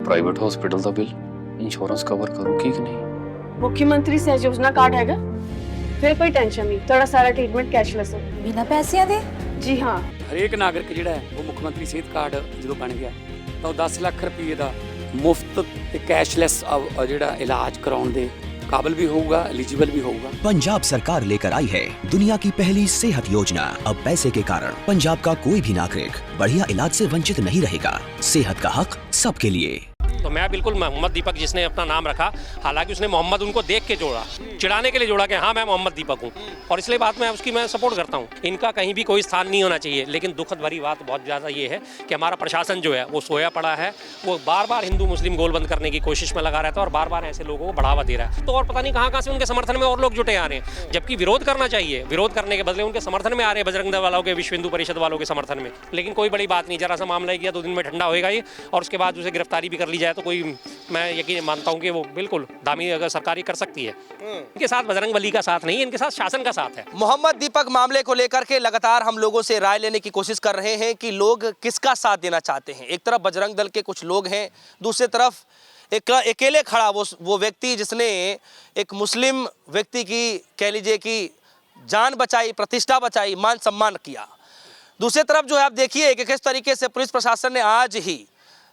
Private hospital ਦਾ bill insurance cover ਕਰੂਗੀ ਕਿ ਨਹੀਂ। मुख्यमंत्री सहज योजना कार्ड हैगा, फिर कोई टेंशन नहीं, थोड़ा सारा ट्रीटमेंट कैशलेस है। बिना पैसिਆਂ ਦੇ? जी हाँ। ਹਰੇਕ ਨਾਗਰਿਕ ਜਿਹੜਾ ਹੈ ਉਹ ਮੁੱਖ ਮੰਤਰੀ ਸਿਹਤ ਕਾਰਡ ਜਦੋਂ ਬਣ ਗਿਆ ਤਾਂ ਉਹ 10 ਲੱਖ ਰੁਪਏ ਦਾ ਮੁਫਤ ਤੇ ਕੈਸ਼ਲੈਸ ਜਿਹੜਾ ਇਲਾਜ ਕਰਾਉਣ ਦੇ काबिल भी होगा, एलिजिबल भी होगा। पंजाब सरकार लेकर आई है दुनिया की पहली सेहत योजना। अब पैसे के कारण पंजाब का कोई भी नागरिक बढ़िया इलाज से वंचित नहीं रहेगा। सेहत का हक सबके लिए। तो मैं बिल्कुल मोहम्मद दीपक जिसने अपना नाम रखा, हालांकि उसने मोहम्मद उनको देख के जोड़ा, चिढ़ाने के लिए जोड़ा कि हाँ मैं मोहम्मद दीपक हूँ, और इसलिए बात मैं उसकी मैं सपोर्ट करता हूँ। इनका कहीं भी कोई स्थान नहीं होना चाहिए। लेकिन दुखद भरी बात बहुत ज़्यादा ये है कि हमारा प्रशासन जो है वो सोया पड़ा है। वो बार बार हिंदू मुस्लिम गोल बंद करने की कोशिश में लगा रहता है और बार बार ऐसे लोगों को बढ़ावा दे रहा है। तो और पता नहीं कहाँ से उनके समर्थन में और लोग जुटे आ रहे हैं, जबकि विरोध करना चाहिए। विरोध करने के बदले उनके समर्थन में आ रहे हैं, बजरंग दल वालों के, विश्व हिंदू परिषद वालों के समर्थन में। लेकिन कोई बड़ी बात नहीं, जरा सा मामला किया 2 दिन में ठंडा होएगा ये, और उसके बाद उसे गिरफ्तारी भी कर ली जाए तो कोई, मैं यकीन मानता हूं कि वो बिल्कुल दामी अगर सरकारी कर सकती है। इनके साथ बजरंग बली का साथ नहीं, इनके साथ शासन का साथ है। मोहम्मद दीपक मामले को लेकर के लगातार हम लोगों से राय लेने की कोशिश कर रहे हैं कि लोग किसका साथ देना चाहते हैं। एक तरफ बजरंग दल के कुछ लोग हैं, दूसरी तरफ एक अकेले खड़ा वो व्यक्ति जिसने एक मुस्लिम व्यक्ति की, कह लीजिए कि जान बचाई, प्रतिष्ठा बचाई, मान सम्मान किया। दूसरी तरफ जो है आप देखिए कि किस तरीके से पुलिस प्रशासन ने आज ही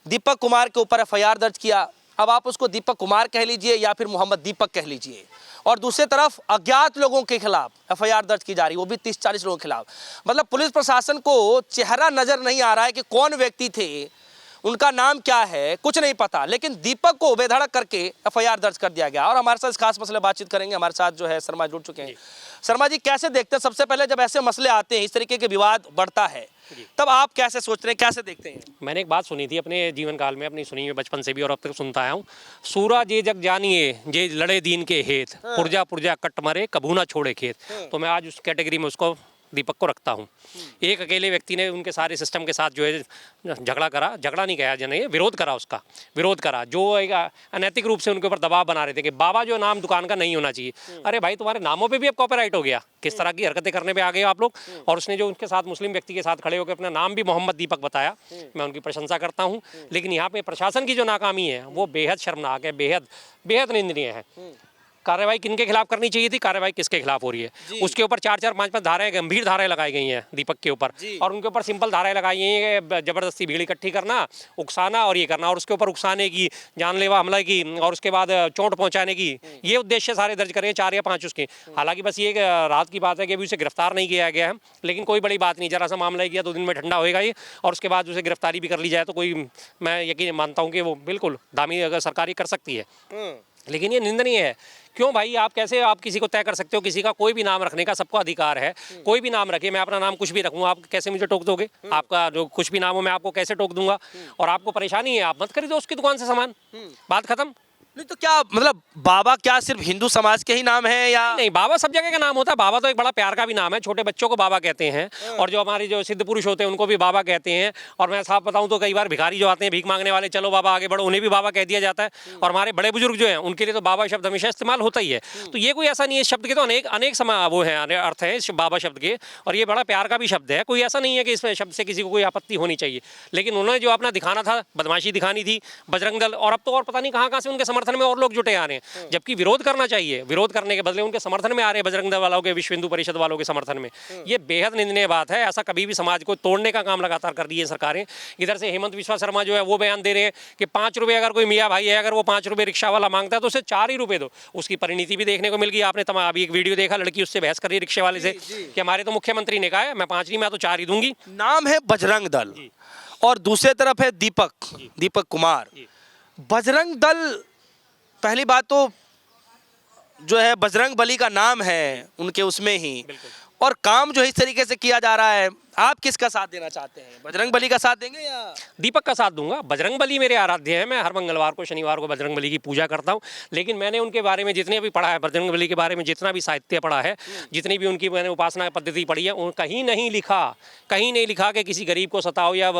दीपक कुमार के ऊपर एफआईआर दर्ज किया। अब आप उसको दीपक कुमार कह लीजिए या फिर मोहम्मद दीपक कह लीजिए, और दूसरी तरफ अज्ञात लोगों के खिलाफ एफआईआर दर्ज की जा रही है, वो भी 30-40 लोगों के खिलाफ। मतलब पुलिस प्रशासन को चेहरा नजर नहीं आ रहा है कि कौन व्यक्ति थे, उनका नाम क्या है, कुछ नहीं पता। लेकिन दीपक को बेधड़क करके एफआईआर दर्ज कर दिया गया। और हमारे साथ इस खास मसले बातचीत करेंगे, हमारे साथ जो है शर्मा जुड़ चुके हैं। शर्मा जी, कैसे देखते हैं, सबसे पहले जब ऐसे मसले आते हैं, इस तरीके के विवाद बढ़ता है, तब आप कैसे सोच रहे हैं, कैसे देखते हैं? मैंने एक बात सुनी थी अपने जीवन काल में, अपनी सुनी हुई बचपन से भी और अब तक सुनता आया हूँ। सूरा जे जग जानिए जे लड़े दीन के हेत, पुरजा पुरजा कट मरे कभू ना छोड़े खेत। तो मैं आज उस कैटेगरी में उसको, दीपक को रखता हूँ। एक अकेले व्यक्ति ने उनके सारे सिस्टम के साथ जो है झगड़ा करा, झगड़ा नहीं कहा जाने, विरोध करा, उसका विरोध करा, जो एक अनैतिक रूप से उनके ऊपर दबाव बना रहे थे कि बाबा जो नाम दुकान का नहीं होना चाहिए। अरे भाई, तुम्हारे नामों पे भी अब कॉपीराइट हो गया, किस तरह की हरकतें करने पे आ गए आप लोग। और उसने जो उनके साथ मुस्लिम व्यक्ति के साथ खड़े होकर अपना नाम भी मोहम्मद दीपक बताया, मैं उनकी प्रशंसा करता हूँ। लेकिन यहाँ पे प्रशासन की जो नाकामी है वो बेहद शर्मनाक है, बेहद बेहद निंदनीय है। कार्रवाई किनके खिलाफ करनी चाहिए थी, कार्रवाई किसके खिलाफ हो रही है। उसके ऊपर 4-4, 5-5 धाराएं, गंभीर धाराएं लगाई गई हैं दीपक के ऊपर, और उनके ऊपर सिंपल धाराएं लगाई गई हैं कि जबरदस्ती भीड़ इकट्ठी करना, उकसाना और ये करना, और उसके ऊपर उकसाने की, जानलेवा हमला की, और उसके बाद चोट पहुंचाने की, ये उद्देश्य सारे दर्ज करें, 4 या 5 उसके। हालांकि बस ये रात की बात है कि अभी उसे गिरफ्तार नहीं किया गया है, लेकिन कोई बड़ी बात नहीं, जरा सा मामला किया 2 दिन में ठंडा होएगा ये, और उसके बाद उसे गिरफ्तारी भी कर ली जाए तो कोई, मैं यकीन मानता हूँ कि वो बिल्कुल दामी अगर सरकारी कर सकती है। लेकिन ये निंदनीय है। क्यों भाई, आप कैसे आप किसी को तय कर सकते हो? किसी का कोई भी नाम रखने का सबको अधिकार है, कोई भी नाम रखिए। मैं अपना नाम कुछ भी रखूँ, आप कैसे मुझे टोक दोगे? आपका जो कुछ भी नाम हो मैं आपको कैसे टोक दूंगा? और आपको परेशानी है, आप मत खरीदो उसकी दुकान से सामान, बात खत्म। नहीं तो क्या मतलब, बाबा क्या सिर्फ हिंदू समाज के ही नाम है या नहीं? बाबा सब जगह का नाम होता है। बाबा तो एक बड़ा प्यार का भी नाम है, छोटे बच्चों को बाबा कहते हैं, और जो हमारे जो सिद्ध पुरुष होते हैं उनको भी बाबा कहते हैं। और मैं साफ बताऊं तो कई बार भिखारी जो आते हैं, भीख मांगने वाले, चलो बाबा आगे बढ़ो, उन्हें भी बाबा कह दिया जाता है। और हमारे बड़े बुजुर्ग जो हैं उनके लिए तो बाबा शब्द हमेशा इस्तेमाल होता ही है। तो ये कोई ऐसा नहीं है, इस शब्द के तो अनेक वो है अर्थ है इस बाबा शब्द के, और ये बड़ा प्यार का भी शब्द है। कोई ऐसा नहीं है कि इस शब्द से किसी को कोई आपत्ति होनी चाहिए। लेकिन उन्होंने जो अपना दिखाना था, बदमाशी दिखानी थी, बजरंग दल, और अब तो और पता नहीं कहाँ से उनके समर्थन में और लोग जुटे रहे हैं, जबकि विरोध करना चाहिए। विरोध करने के बदले उनके समर्थन में आ रहे हैं, बजरंग दल वालों के, विश्व हिंदू परिषद वालों के समर्थन में। ये बेहद निंदनीय बात है। ऐसा कभी भी समाज को तोड़ने का काम लगातार कर रही है सरकारें। इधर से हेमंत बिस्वा शर्मा जो है वो बयान दे रहे हैं कि 5 रुपये अगर कोई मियाँ भाई है, अगर वो 5 रुपये रिक्शा वाला मांगता है तो उसे 4 ही रुपये दो। उसकी परिणति भी देखने को मिल गई। आपने अभी एक वीडियो देखा, लड़की उससे बहस कर रही है रिक्शे वाले से कि हमारे तो मुख्यमंत्री ने कहा है मैं 5 नहीं, मैं तो 4 ही दूंगी। नाम है बजरंग दल, और दूसरी तरफ है दीपक कुमार। बजरंग दल, पहली बात तो जो है बजरंग बली का नाम है उनके उसमें ही, और काम जो है इस तरीके से किया जा रहा है। आप किसका साथ देना चाहते हैं? बजरंग बली का साथ देंगे या दीपक का साथ दूंगा? बजरंग बली मेरे आराध्य हैं। मैं हर मंगलवार को, शनिवार को बजरंग बली की पूजा करता हूं। लेकिन मैंने उनके बारे में जितने भी पढ़ा है, बजरंग बली के बारे में जितना भी साहित्य पढ़ा है, जितनी भी उनकी मैंने उपासना पद्धति पढ़ी है, कहीं नहीं लिखा कि किसी गरीब को सताओ, या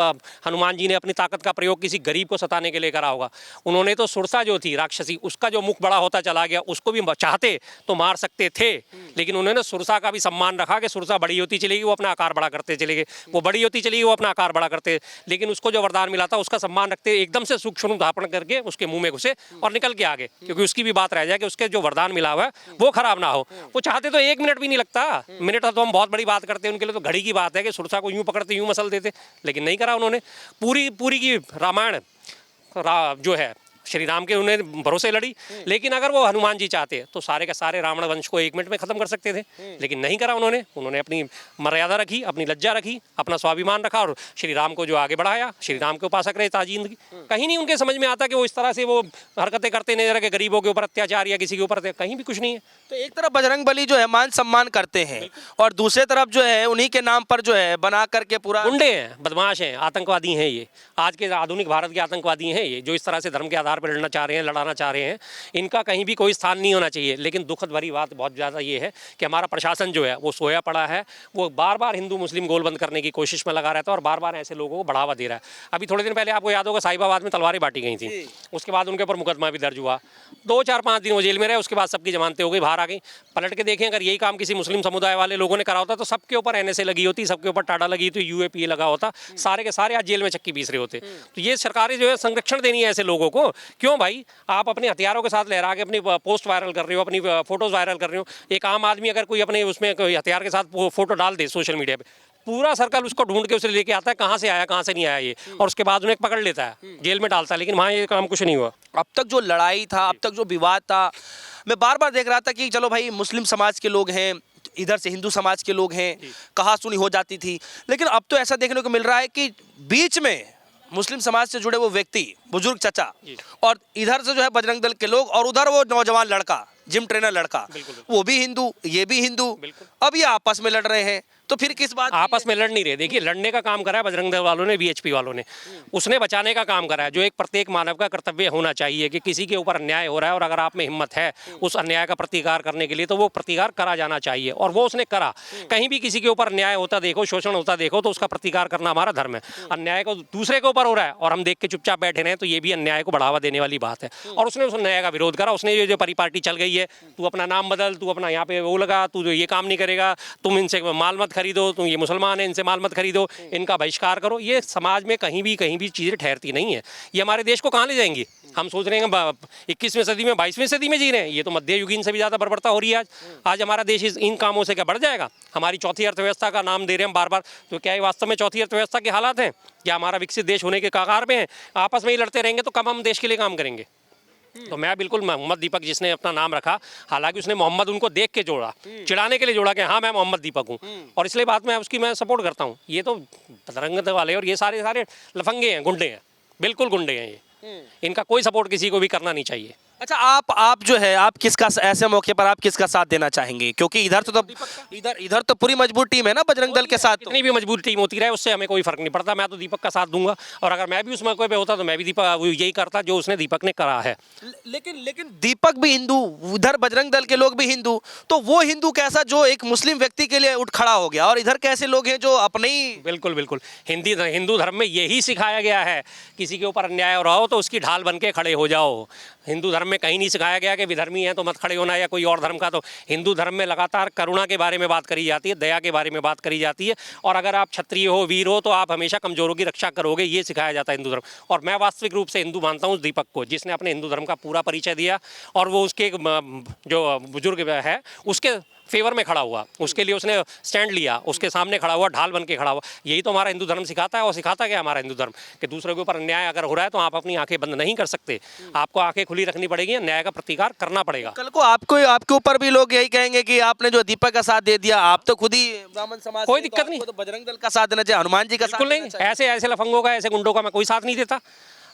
हनुमान जी ने अपनी ताकत का प्रयोग किसी गरीब को सताने के लिए करा होगा। उन्होंने तो सुरसा जो थी राक्षसी, उसका जो मुख बड़ा होता चला गया, उसको भी चाहते तो मार सकते थे, लेकिन उन्होंने सुरसा का भी सम्मान रखा कि सुरसा बड़ी होती चलेगी, वो अपना आकार बड़ा करते चले गए। वो बड़ी होती चली गई, वो अपना आकार बड़ा करते, लेकिन उसको जो वरदान मिला था उसका सम्मान रखते, एकदम से सूक्ष्म धापण करके उसके मुंह में घुसे और निकल के आगे, क्योंकि उसकी भी बात रह जाए कि उसके जो वरदान मिला हुआ है वो खराब ना हो। वो चाहते तो 1 मिनट भी नहीं लगता, मिनट तो हम बहुत बड़ी बात करते हैं, उनके लिए तो घड़ी की बात है कि सुरसा को यूं पकड़ते यूं मसल देते, लेकिन नहीं करा उन्होंने। पूरी की रामायण जो है श्री राम के उन्हें भरोसे लड़ी, लेकिन अगर वो हनुमान जी चाहते तो सारे के सारे रावण वंश को 1 मिनट में खत्म कर सकते थे, लेकिन नहीं करा उन्होंने अपनी मर्यादा रखी, अपनी लज्जा रखी, अपना स्वाभिमान रखा और श्री राम को जो आगे बढ़ाया, श्री राम के उपासक रहे ताजी जिंदगी। कहीं नहीं उनके समझ में आता कि वो इस तरह से वो हरकतें करते नजर के गरीबों के ऊपर अत्याचार या किसी के ऊपर, कहीं भी कुछ नहीं है। तो एक तरफ बजरंग बली जो है मान सम्मान करते हैं और दूसरे तरफ जो है उन्हीं के नाम पर जो है बना करके पूरा गुंडे हैं, बदमाश हैं, आतंकवादी हैं। ये आज के आधुनिक भारत के आतंकवादी हैं, ये जो इस तरह से धर्म के आधार पर लड़ना चाह रहे हैं, लड़ाना चाह रहे हैं, इनका कहीं भी कोई स्थान नहीं होना चाहिए। लेकिन दुखद भरी बात बहुत ज़्यादा ये है कि हमारा प्रशासन जो है वो सोया पड़ा है, वो बार बार हिंदू मुस्लिम गोलबंद करने की कोशिश में लगा रहता है और बार बार ऐसे लोगों को बढ़ावा दे रहा है। अभी थोड़े दिन पहले आपको याद होगा साहिबाबाद में तलवारें बांटी गई थी, उसके बाद उनके ऊपर मुकदमा भी दर्ज हुआ, 2-4-5 दिन वो जेल में रहे, उसके बाद सबकी जमानतें हो गई, बाहर आ गई। पलट के देखें, अगर यही काम किसी मुस्लिम समुदाय वाले लोगों ने करा होता तो सबके ऊपर NSA लगी होती, सबके ऊपर टाडा लगी होती, UAPA लगा होता, सारे के सारे आज जेल में चक्की पीस रहे होते। तो ये सरकारें जो है संरक्षण देनी है ऐसे लोगों को। क्यों भाई, आप अपने हथियारों के साथ लहरा के अपनी पोस्ट वायरल कर रहे हो, अपनी फोटोज वायरल कर रहे हो। एक आम आदमी अगर कोई अपने उसमें कोई हथियार के साथ फोटो डाल दे सोशल मीडिया पे, पूरा सर्कल उसको ढूंढ के उसे लेके आता है, कहाँ से आया कहाँ से नहीं आया ये, और उसके बाद उन्हें पकड़ लेता है, जेल में डालता है। लेकिन वहाँ ये काम कुछ नहीं हुआ। अब तक जो लड़ाई था, अब तक जो विवाद था, मैं बार बार देख रहा था कि चलो भाई मुस्लिम समाज के लोग हैं, इधर से हिंदू समाज के लोग हैं, कहा सुनी हो जाती थी। लेकिन अब तो ऐसा देखने को मिल रहा है कि बीच में मुस्लिम समाज से जुड़े वो व्यक्ति, बुजुर्ग चचा, और इधर से जो है बजरंग दल के लोग, और उधर वो नौजवान लड़का, जिम ट्रेनर लड़का, वो भी हिंदू, ये भी हिंदू, अब ये आपस में लड़ रहे हैं। तो फिर किस बात, आपस में लड़ नहीं रहे। देखिए, लड़ने का काम करा है बजरंग दल वालों ने, BHP वालों ने, उसने बचाने का काम करा है, जो एक प्रत्येक मानव का कर्तव्य होना चाहिए कि किसी के ऊपर अन्याय हो रहा है और अगर आप में हिम्मत है उस अन्याय का प्रतिकार करने के लिए, तो वो प्रतिकार करा जाना चाहिए, और वो उसने करा। कहीं भी किसी के ऊपर अन्याय होता देखो, शोषण होता देखो, तो उसका प्रतिकार करना हमारा धर्म है। अन्याय को दूसरे के ऊपर हो रहा है और हम देख के चुपचाप बैठे रहे, तो ये भी अन्याय को बढ़ावा देने वाली बात है। और उसने उस अन्याय का विरोध करा। उसने ये जो परिपाटी चल गई है, तू अपना नाम बदल, तू अपना यहाँ पे वो लगा, तू ये काम नहीं करेगा, तुम इनसे माल मत खरीदो, तुम ये मुसलमान है, इनसे माल मत खरीदो, इनका बहिष्कार करो, ये समाज में कहीं भी चीज़ें ठहरती नहीं है। ये हमारे देश को कहाँ ले जाएंगी? हम सोच रहे हैं 21वीं सदी में 22वीं सदी में जी रहे हैं, ये तो मध्य युगीन से भी ज़्यादा बर्बरता हो रही है। आज हमारा देश इन कामों से क्या बढ़ जाएगा? हमारी चौथी अर्थव्यवस्था का नाम दे रहे हैं बार बार, तो क्या ये वास्तव में चौथी अर्थव्यवस्था के हालात हैं? क्या हमारा विकसित देश होने के कगार पे हैं? आपस में ही लड़ते रहेंगे तो कब हम देश के लिए काम करेंगे? तो मैं बिल्कुल मोहम्मद दीपक, जिसने अपना नाम रखा, हालांकि उसने मोहम्मद उनको देख के जोड़ा, चिढ़ाने के लिए जोड़ा कि हाँ मैं मोहम्मद दीपक हूँ, और इसलिए बात में उसकी मैं सपोर्ट करता हूँ। ये तो बजरंग दल वाले और ये सारे लफंगे हैं, गुंडे हैं, बिल्कुल गुंडे हैं ये। इनका कोई सपोर्ट किसी को भी करना नहीं चाहिए। अच्छा, आप जो है, आप किसका ऐसे मौके पर आप किसका साथ देना चाहेंगे? क्योंकि इधर तो इधर तो पूरी मजबूत टीम है ना बजरंग दल के साथ। कितनी भी मजबूत टीम होती रहे, उससे हमें कोई फर्क नहीं पड़ता। मैं तो दीपक का साथ दूंगा, और अगर मैं भी उस मौके पे होता तो मैं भी दीपक यही करता जो उसने दीपक ने करा है। लेकिन दीपक भी हिंदू, उधर बजरंग दल के लोग भी हिंदू, तो वो हिंदू कैसा जो एक मुस्लिम व्यक्ति के लिए उठ खड़ा हो गया, और इधर कैसे लोग हैं जो अपने ही। बिल्कुल हिंदू धर्म में यही सिखाया गया है, किसी के ऊपर अन्याय हो रहा हो तो उसकी ढाल बन के खड़े हो जाओ। हिंदू धर्म में कहीं नहीं सिखाया गया कि विधर्मी है तो मत खड़े होना, या कोई और धर्म का। तो हिंदू धर्म में लगातार करुणा के बारे में बात करी जाती है, दया के बारे में बात करी जाती है, और अगर आप क्षत्रिय हो, वीर हो, तो आप हमेशा कमजोरों की रक्षा करोगे, ये सिखाया जाता है हिंदू धर्म। और मैं वास्तविक रूप से हिंदू मानता हूँ दीपक को, जिसने अपने हिंदू धर्म का पूरा परिचय दिया, और वो उसके जो बुजुर्ग है उसके फेवर में खड़ा हुआ, उसके लिए उसने स्टैंड लिया, उसके सामने खड़ा हुआ, ढाल बन के खड़ा हुआ। यही तो हमारा हिंदू धर्म सिखाता है। और सिखाता क्या हमारा हिंदू धर्म कि दूसरे के ऊपर अन्याय अगर हो रहा है तो आप अपनी आंखें बंद नहीं कर सकते, आपको आंखें खुली रखनी पड़ेगी, न्याय का प्रतिकार करना पड़ेगा। कल को आपके ऊपर भी लोग यही कहेंगे कि आपने जो दीपक का साथ दे दिया, आप तो खुद ही ब्राह्मण समाज, कोई दिक्कत नहीं, तो बजरंग दल का साथ देना चाहिए, हनुमान जी का साथ बिल्कुल नहीं। ऐसे लफंगों का, ऐसे गुंडों का मैं कोई साथ नहीं देता।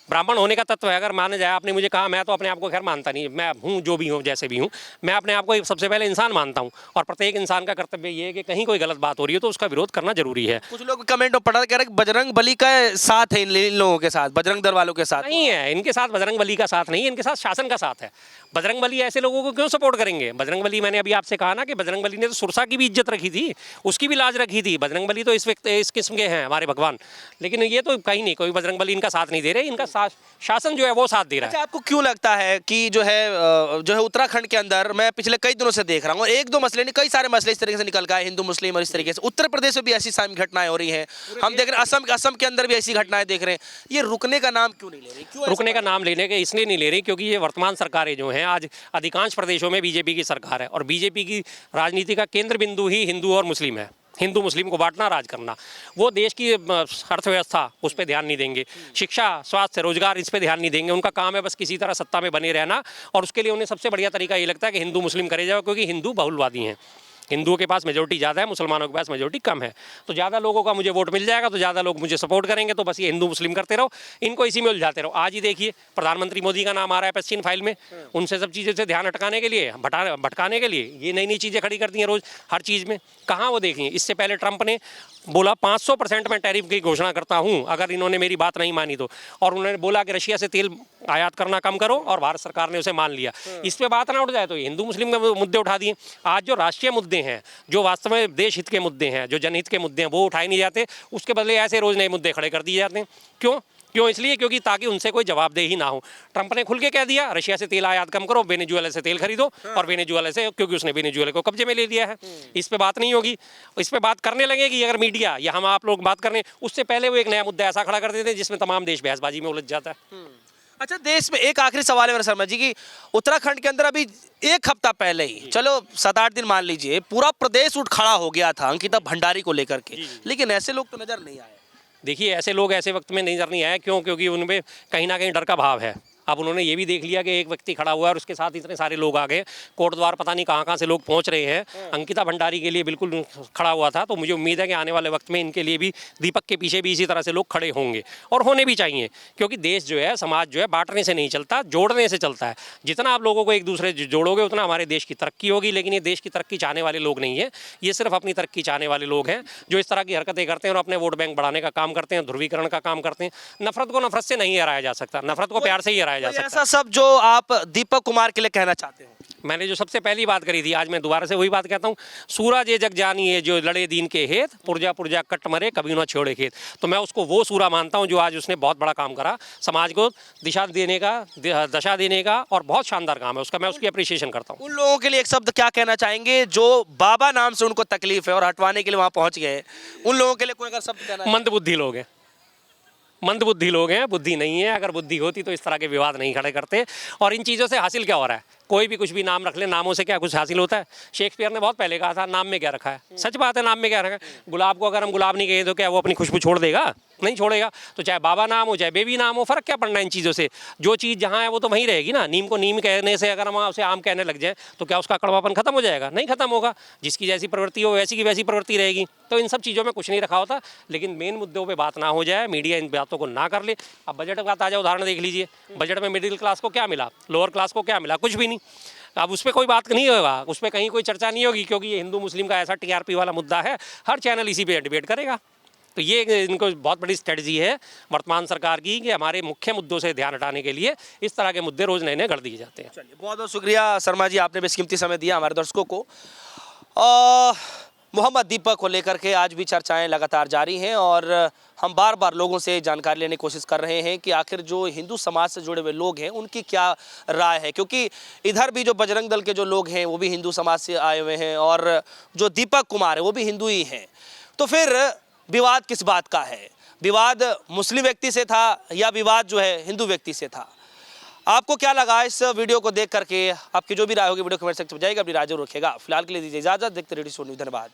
ब्राह्मण होने का तत्व है, अगर माने जाए। आपने मुझे कहा, मैं तो अपने आप को खैर मानता नहीं, मैं हूँ जो भी हूँ, जैसे भी हूँ, मैं अपने आप को सबसे पहले इंसान मानता हूँ, और प्रत्येक इंसान का कर्तव्य ये है कि कहीं कोई गलत बात हो रही है तो उसका विरोध करना जरूरी है। कुछ लोग कमेंट में पढ़ा कह रहे हैं बजरंग बली का साथ है इन लोगों के साथ, बजरंग दल वालों के साथ नहीं है। इनके साथ बजरंग बली का साथ नहीं है, इनके साथ शासन का साथ है। बजरंग बली ऐसे लोगों को क्यों सपोर्ट करेंगे? बजरंग बली, मैंने अभी आपसे कहा ना कि बजरंग बली ने तो सुरसा की भी इज्जत रखी थी, उसकी भी लाज रखी थी। बजरंग बली तो इस किस्म के हैं हमारे भगवान, लेकिन ये तो कहीं नहीं, कोई बजरंग बली इनका साथ नहीं दे रहे। इनका शासन जो है वो साथ दे रहा है। अच्छा, आपको क्यों लगता है कि जो है उत्तराखंड के अंदर मैं पिछले कई दिनों से देख रहा हूँ, एक दो मसले नहीं कई सारे मसले इस तरीके से निकल गए, हिंदू मुस्लिम और इस तरीके से उत्तर प्रदेश में भी ऐसी सारी घटनाएं हो रही हैं, हम देख रहे हैं असम के अंदर भी ऐसी घटनाएं देख रहे हैं, ये रुकने का नाम क्यों नहीं ले रही? क्यों रुकने का नाम लेने के इसलिए नहीं ले रही क्योंकि ये वर्तमान सरकारें जो हैं आज अधिकांश प्रदेशों में बीजेपी की सरकार है और बीजेपी की राजनीति का केंद्र बिंदु ही हिंदू और मुस्लिम है। हिंदू मुस्लिम को बांटना, राज करना। वो देश की अर्थव्यवस्था उस पर ध्यान नहीं देंगे, शिक्षा, स्वास्थ्य, रोजगार इस पर ध्यान नहीं देंगे। उनका काम है बस किसी तरह सत्ता में बने रहना और उसके लिए उन्हें सबसे बढ़िया तरीका ये लगता है कि हिंदू मुस्लिम करे जाओ, क्योंकि हिंदू बहुलवादी हैं। हिंदुओं के पास मेजोरिटी ज़्यादा है, मुसलमानों के पास मेजोरिटी कम है। तो ज़्यादा लोगों का मुझे वोट मिल जाएगा तो ज़्यादा लोग मुझे सपोर्ट करेंगे, तो बस ये हिंदू मुस्लिम करते रहो, इनको इसी में उलझाते रहो। आज ही देखिए प्रधानमंत्री मोदी का नाम आ रहा है पश्चिम फाइल में, उनसे सब चीज़ों से ध्यान हटकाने के लिए, भटकाने के लिए ये नई नई चीज़ें खड़ी करती हैं रोज़ हर चीज़ में। कहाँ वो देखिए, इससे पहले ट्रंप ने बोला 500% मैं टैरिफ की घोषणा करता हूं अगर इन्होंने मेरी बात नहीं मानी तो, और उन्होंने बोला कि रशिया से तेल आयात करना कम करो और भारत सरकार ने उसे मान लिया। इस पे बात ना उठ जाए तो ये हिंदू मुस्लिम के मुद्दे उठा दिए। आज जो राष्ट्रीय मुद्दे हैं, जो वास्तव में देश हित के मुद्दे हैं, जो जनहित के मुद्दे हैं, वो उठाए नहीं जाते, उसके बदले ऐसे रोज नए मुद्दे खड़े कर दिए जाते हैं। क्यों? इसलिए क्योंकि ताकि उनसे कोई जवाबदेही ना हो। ट्रंप ने खुल के कह दिया रशिया से तेल आयात कम करो, वेनेजुएला से तेल खरीदो, और वेनेजुएला से, क्योंकि उसने वेनेजुएला को कब्जे में ले लिया है। इस पे बात नहीं होगी, इस पे बात करने लगेगी अगर मीडिया या हम आप लोग बात करने, उससे पहले वो एक नया मुद्दा ऐसा खड़ा कर देते हैं जिसमें तमाम देश बहसबाजी में उलझ जाता है। अच्छा, देश में एक आखिरी सवाल है मेरा शर्मा जी की, उत्तराखंड के अंदर अभी एक हफ्ता पहले ही, चलो 7-8 दिन मान लीजिए, पूरा प्रदेश उठ खड़ा हो गया था अंकिता भंडारी को लेकर के, लेकिन ऐसे लोग तो नजर नहीं आए। देखिए ऐसे लोग ऐसे वक्त में नजर नहीं आए, क्योंकि उनमें कहीं ना कहीं डर का भाव है। अब उन्होंने ये भी देख लिया कि एक व्यक्ति खड़ा हुआ है और उसके साथ इतने सारे लोग आ गए, कोट द्वार पता नहीं कहाँ से लोग पहुँच रहे हैं। अंकिता भंडारी के लिए बिल्कुल खड़ा हुआ था, तो मुझे उम्मीद है कि आने वाले वक्त में इनके लिए भी दीपक के पीछे भी इसी तरह से लोग खड़े होंगे, और होने भी चाहिए, क्योंकि देश जो है, समाज जो है, बांटने से नहीं चलता, जोड़ने से चलता है। जितना आप लोगों को एक दूसरे जोड़ोगे उतना हमारे देश की तरक्की होगी। लेकिन ये देश की तरक्की चाहने वाले लोग नहीं है, ये सिर्फ अपनी तरक्की चाहने वाले लोग हैं जो इस तरह की हरकतें करते हैं और अपने वोट बैंक बढ़ाने का काम करते हैं, ध्रुवीकरण का काम करते हैं। नफरत को नफरत से नहीं हराया जा सकता, नफरत को प्यार से ही हराया जा सकता है। सब जो आप दीपक कुमार के लिए कहना चाहते हो? मैंने जो सबसे पहली बात करी थी, आज मैं दोबारा से वही बात कहता हूँ, सूरज ये जग जानिए जो लड़े दीन के हेत, पुरजा पुरजा कट मरे कभी ना छोड़े खेत। तो मैं उसको वो सूरा मानता हूँ जो आज उसने बहुत बड़ा काम करा, समाज को दशा देने का, और बहुत शानदार काम है उसका, मैं उसकी अप्रिशिएशन करता हूँ। उन लोगों के लिए एक शब्द क्या कहना चाहेंगे जो बाबा नाम से उनको तकलीफ है और हटवाने के लिए वहां पहुंच गए, उन लोगों के लिए कोई अगर शब्द कहना है? मंदबुद्धि लोग हैं, मंदबुद्धि लोग हैं, बुद्धि नहीं है। अगर बुद्धि होती तो इस तरह के विवाद नहीं खड़े करते। और इन चीज़ों से हासिल क्या हो रहा है? कोई भी कुछ भी नाम रख ले, नामों से क्या कुछ हासिल होता है? शेक्सपियर ने बहुत पहले कहा था, नाम में क्या रखा है। सच बात है, नाम में क्या रखा है। गुलाब को अगर हम गुलाब नहीं कहें तो क्या वो अपनी खुशबू छोड़ देगा? नहीं छोड़ेगा। तो चाहे बाबा नाम हो, चाहे बेबी नाम हो, फ़र्क क्या पड़ना है इन चीज़ों से? जो चीज़ जहाँ है वो तो वहीं रहेगी ना। नीम को नीम कहने से अगर हम उसे आम कहने लग जाए तो क्या उसका कड़वापन खत्म हो जाएगा? नहीं खत्म होगा। जिसकी जैसी प्रवृत्ति हो वैसी की वैसी प्रवृत्ति रहेगी। तो इन सब चीज़ों में कुछ नहीं रखा होता, लेकिन मेन मुद्दों पर बात ना हो जाए, मीडिया इन बातों को ना कर ले। अब बजट का ताज़ा उदाहरण देख लीजिए, बजट में मिडिल क्लास को क्या मिला, लोअर क्लास को क्या मिला? कुछ भी नहीं। अब उस पर कोई बात नहीं होगा, उस पर कहीं कोई चर्चा नहीं होगी, क्योंकि ये हिंदू मुस्लिम का ऐसा टीआरपी वाला मुद्दा है, हर चैनल इसी पे डिबेट करेगा। तो ये इनको बहुत बड़ी स्ट्रेटजी है वर्तमान सरकार की कि हमारे मुख्य मुद्दों से ध्यान हटाने के लिए इस तरह के मुद्दे रोज नए नए गढ़ दिए जाते हैं। चलिए, बहुत बहुत शुक्रिया शर्मा जी, आपने बेशकीमती समय दिया हमारे दर्शकों को। मोहम्मद दीपक को लेकर के आज भी चर्चाएं लगातार जारी हैं और हम बार बार लोगों से जानकारी लेने की कोशिश कर रहे हैं कि आखिर जो हिंदू समाज से जुड़े हुए लोग हैं उनकी क्या राय है, क्योंकि इधर भी जो बजरंग दल के जो लोग हैं वो भी हिंदू समाज से आए हुए हैं और जो दीपक कुमार है वो भी हिंदू ही हैं। तो फिर विवाद किस बात का है? विवाद मुस्लिम व्यक्ति से था या विवाद जो है हिंदू व्यक्ति से था? आपको क्या लगा इस वीडियो को देख करके? आपकी जो भी राय होगी वीडियो कमेंट सेक्शन में जाएगा, अपनी राय जरूर रखिएगा। फिलहाल के लिए दीजिए इजाजत, देखते रहिए सोनी, धन्यवाद।